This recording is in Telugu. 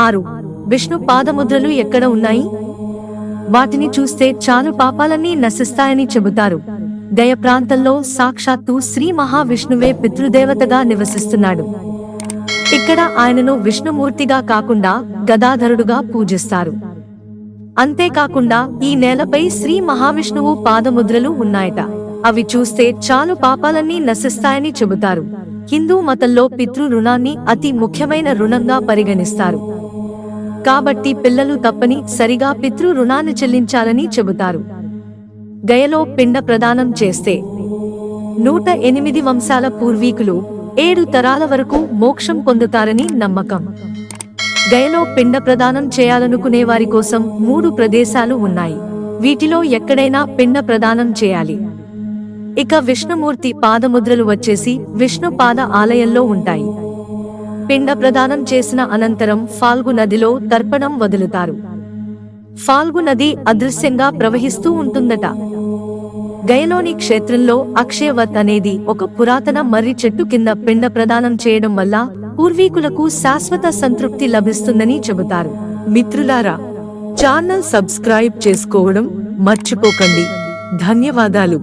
6. విష్ణు పాదముద్రలు ఎక్కడ ఉన్నాయి? వాటిని చూస్తే చాలు పాపాలన్నీ నశిస్తాయని చెబుతారు. గయ ప్రాంతంలో సాక్షాత్తు శ్రీ మహావిష్ణువే పితృదేవతగా నివసిస్తున్నాడు. ఇక్కడ ఆయనను విష్ణుమూర్తిగా కాకుండా గదాధరుడుగా పూజిస్తారు. అంతేకాకుండా ఈ నేలపై శ్రీ మహావిష్ణువు పాదముద్రలు ఉన్నాయట. అవి చూస్తే చాలు పాపాలన్నీ నశిస్తాయని చెబుతారు. హిందూ మతంలో పితృ రుణాన్ని అతి ముఖ్యమైన రుణంగా పరిగణిస్తారు. కాబట్టి పిల్లలు తప్పని సరిగా పితృ రుణాన్ని చెల్లించాలని చెబుతారు. గయలో పిండ ప్రదానం చేస్తే 108 వంశాల పూర్వీకులు 7 తరాల వరకు మోక్షం పొందుతారని నమ్మకం. గయలో పిండ ప్రదానం చేయాలనుకునే వారి కోసం 3 ప్రదేశాలు ఉన్నాయి. వీటిలో ఎక్కడైనా పిండ ప్రదానం చేయాలి. ఇక విష్ణుమూర్తి పాదముద్రలు వచ్చేసి విష్ణు పాద ఆలయంలో ఉంటాయి. పిండ ప్రదానం చేసిన అనంతరం ఫాల్గు నదిలో తర్పణం వదులుతారు. ఫాల్గు నది అదృశ్యంగా ప్రవహిస్తూ ఉంటుందట. గయలోని క్షేత్రంలో అక్షయవత్ అనేది ఒక పురాతన మర్రి చెట్టు కింద పిండ ప్రదానం చేయడం వల్ల పూర్వీకులకు శాశ్వత సంతృప్తి లభిస్తుందని చెబుతారు. మిత్రులారా, ఛానల్ సబ్స్క్రైబ్ చేసుకోవడం మర్చిపోకండి. ధన్యవాదాలు.